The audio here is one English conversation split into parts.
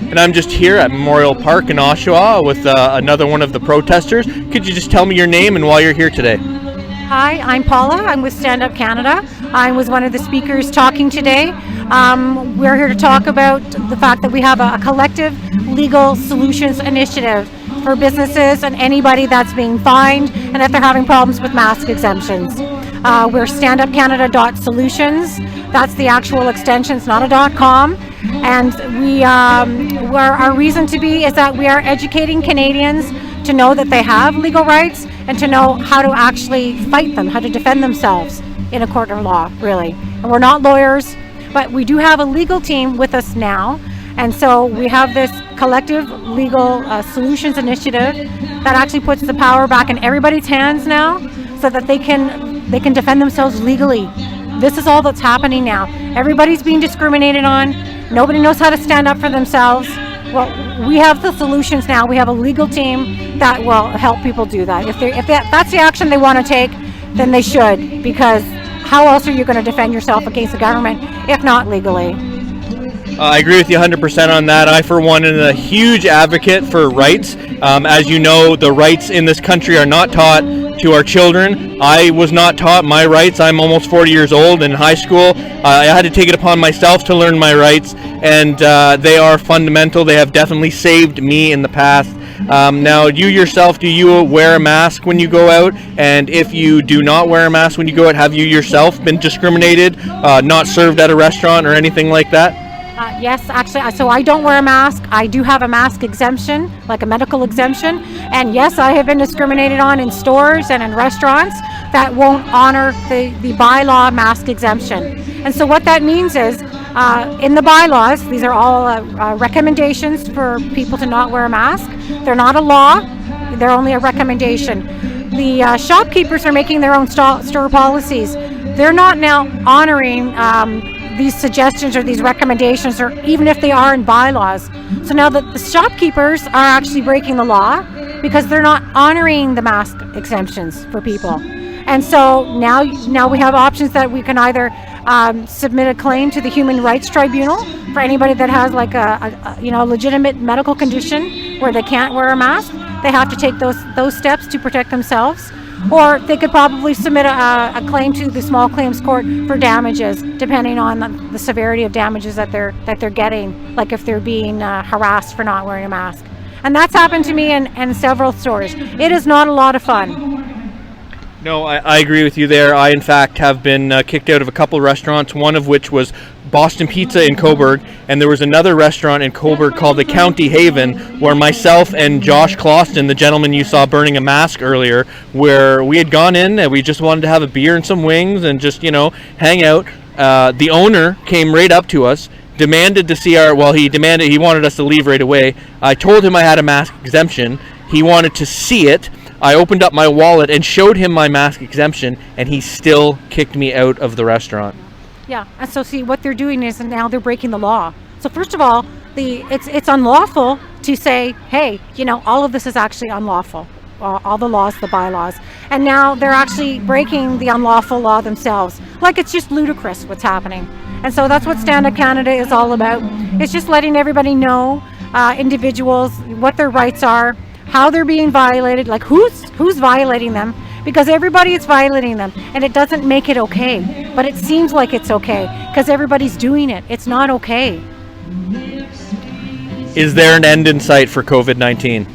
and I'm just here at Memorial Park in Oshawa with another one of the protesters. Could you just tell me your name and why you're here today? Hi, I'm Paula. I'm with Stand Up Canada. I was one of the speakers talking today. We're here to talk about the fact that we have a collective legal solutions initiative for businesses and anybody that's being fined and if they're having problems with mask exemptions. We're standupcanada.solutions. That's the actual extension. It's not a .com. And our reason to be is that we are educating Canadians to know that they have legal rights and to know how to actually fight them, how to defend themselves in a court of law, really. And we're not lawyers, but we do have a legal team with us now. And so we have this collective legal solutions initiative that actually puts the power back in everybody's hands now so that they can defend themselves legally. This is all that's happening now. Everybody's being discriminated on. Nobody knows how to stand up for themselves. Well, we have the solutions now. We have a legal team that will help people do that. If that's the action they want to take, then they should, because how else are you going to defend yourself against the government if not legally? I agree with you 100% on that. I, for one, am a huge advocate for rights. As you know, the rights in this country are not taught to our children. I was not taught my rights. I'm almost 40 years old. In high school, I had to take it upon myself to learn my rights, and they are fundamental. They have definitely saved me in the past. Now, you yourself, do you wear a mask when you go out? And if you do not wear a mask when you go out, have you yourself been discriminated, not served at a restaurant or anything like that? Yes, actually, so I don't wear a mask. I do have a mask exemption, like a medical exemption. And yes, I have been discriminated on in stores and in restaurants that won't honor the bylaw mask exemption. And so what that means is, in the bylaws, these are all recommendations for people to not wear a mask. They're not a law, they're only a recommendation. The shopkeepers are making their own store policies. They're not now honoring these suggestions or these recommendations, or even if they are in bylaws. So now the shopkeepers are actually breaking the law because they're not honoring the mask exemptions for people. And so now we have options that we can either submit a claim to the Human Rights Tribunal for anybody that has like a legitimate medical condition where they can't wear a mask. They have to take those steps to protect themselves. Or they could probably submit a claim to the small claims court for damages, depending on the severity of damages that they're getting, like if they're being harassed for not wearing a mask. And that's happened to me in several stores. It is not a lot of fun. No, I agree with you there. I, in fact, have been kicked out of a couple restaurants, one of which was Boston Pizza in Cobourg, and there was another restaurant in Cobourg called the County Haven, where myself and Josh Closton, the gentleman you saw burning a mask earlier, where we had gone in and we just wanted to have a beer and some wings and just, hang out. The owner came right up to us, demanded to see he wanted us to leave right away. I told him I had a mask exemption. He wanted to see it. I opened up my wallet and showed him my mask exemption, and he still kicked me out of the restaurant. Yeah, and so see, what they're doing is now they're breaking the law. So first of all, it's unlawful to say, hey, all of this is actually unlawful. All the laws, the bylaws. And now they're actually breaking the unlawful law themselves. Like, it's just ludicrous what's happening. And so that's what Stand Up Canada is all about. It's just letting everybody know, individuals, what their rights are, how they're being violated, like who's violating them, because everybody is violating them, and it doesn't make it okay. But it seems like it's okay because everybody's doing it. It's not okay. Is there an end in sight for COVID-19?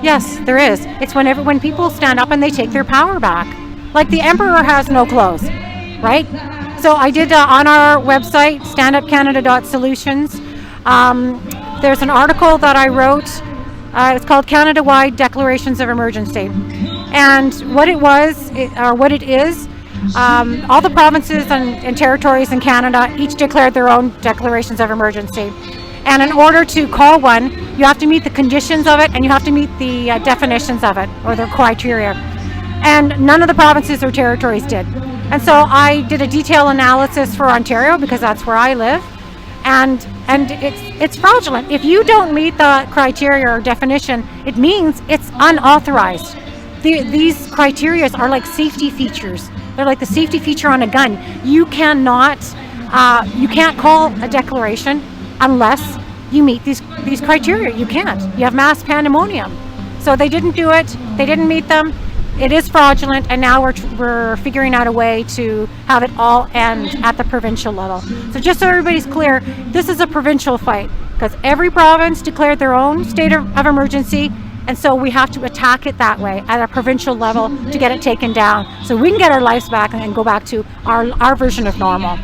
Yes, there is. It's when people stand up and they take their power back. Like the emperor has no clothes, right? So I did on our website, standupcanada.solutions. There's an article that I wrote. It's called Canada-Wide Declarations of Emergency. And what it is, all the provinces and territories in Canada each declared their own declarations of emergency. And in order to call one, you have to meet the conditions of it, and you have to meet the definitions of it, or their criteria. And none of the provinces or territories did. And so I did a detailed analysis for Ontario, because that's where I live. And it's fraudulent. If you don't meet the criteria or definition, it means it's unauthorized. These criteria are like safety features. They're like the safety feature on a gun. You can't call a declaration unless you meet these criteria. You can't. You have mass pandemonium. So they didn't do it. They didn't meet them. It is fraudulent, and now we're figuring out a way to have it all end at the provincial level. So just so everybody's clear, this is a provincial fight because every province declared their own state of emergency, and so we have to attack it that way at a provincial level to get it taken down so we can get our lives back and go back to our version of normal.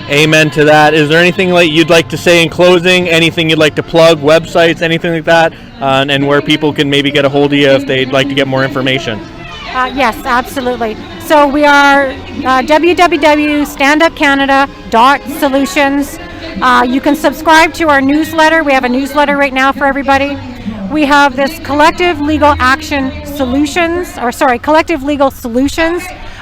Amen to that. Is there anything you'd like to say in closing? Anything you'd like to plug? Websites, anything like that? And where people can maybe get a hold of you if they'd like to get more information? Yes, absolutely. So we are www.standupcanada.solutions. You can subscribe to our newsletter. We have a newsletter right now for everybody. We have this Collective Legal Solutions.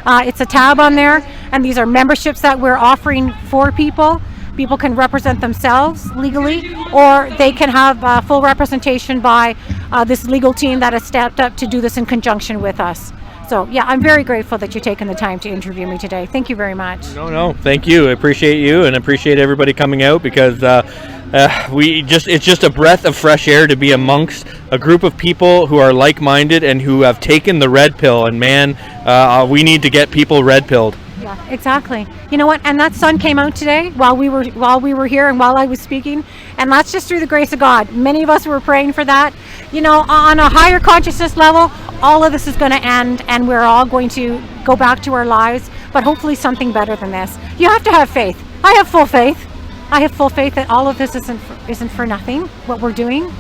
It's a tab on there, and these are memberships that we're offering for people. People can represent themselves legally, or they can have full representation by this legal team that has stepped up to do this in conjunction with us. So yeah, I'm very grateful that you're taking the time to interview me today. Thank you very much. No, thank you. I appreciate you and appreciate everybody coming out because it's just a breath of fresh air to be amongst a group of people who are like-minded and who have taken the red pill. And man, we need to get people red pilled. Yeah, exactly. You know what? And that sun came out today while we were here and while I was speaking, and that's just through the grace of God. Many of us were praying for that. You know, on a higher consciousness level, all of this is going to end, and we're all going to go back to our lives. But hopefully, something better than this. You have to have faith. I have full faith. I have full faith that all of this isn't for nothing. What we're doing.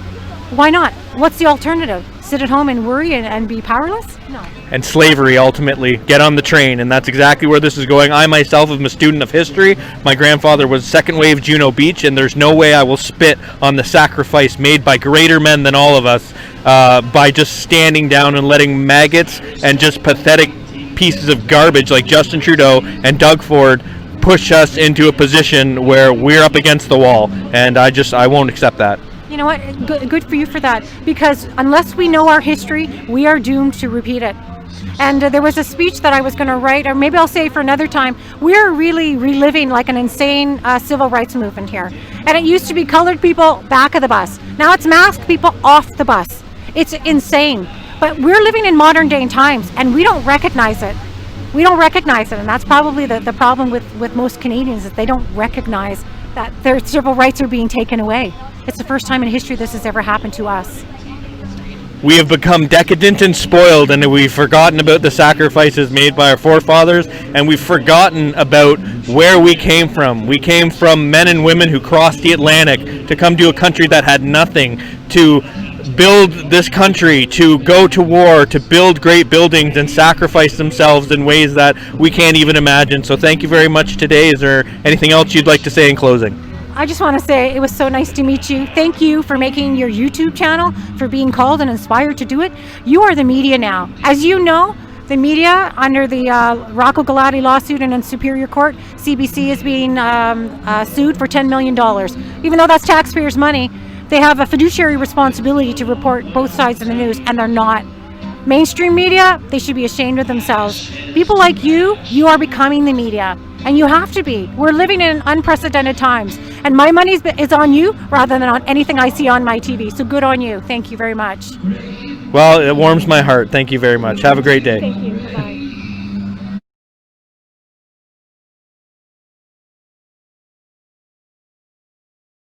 Why not? What's the alternative? Sit at home and worry and be powerless? No. And slavery, ultimately. Get on the train, and that's exactly where this is going. I myself am a student of history. My grandfather was second wave Juno Beach, and there's no way I will spit on the sacrifice made by greater men than all of us by just standing down and letting maggots and just pathetic pieces of garbage like Justin Trudeau and Doug Ford push us into a position where we're up against the wall, and I won't accept that. You know what? Good for you for that, because unless we know our history, we are doomed to repeat it. And there was a speech that I was going to write, or maybe I'll say for another time. We're really reliving like an insane civil rights movement here. And it used to be colored people back of the bus. Now it's masked people off the bus. It's insane. But we're living in modern day times, and we don't recognize it. We don't recognize it, and that's probably the problem with most Canadians, is they don't recognize that their civil rights are being taken away. It's the first time in history this has ever happened to us. We have become decadent and spoiled, and we've forgotten about the sacrifices made by our forefathers, and we've forgotten about where we came from. We came from men and women who crossed the Atlantic to come to a country that had nothing, to build this country, to go to war, to build great buildings and sacrifice themselves in ways that we can't even imagine. So thank you very much today. Is there anything else you'd like to say in closing? I just want to say it was so nice to meet you. Thank you for making your YouTube channel, for being called and inspired to do it. You are the media now. As you know, the media, under the Rocco Galati lawsuit and in Superior Court, CBC is being sued for $10 million. Even though that's taxpayers' money, they have a fiduciary responsibility to report both sides of the news, and they're not. Mainstream media, they should be ashamed of themselves. People like you are becoming the media, and you have to be. We're living in unprecedented times, and my money is on you rather than on anything I see on my TV. So good on you. Thank you very much. Well, it warms my heart. Thank you very much. Have a great day. Thank you. Bye-bye.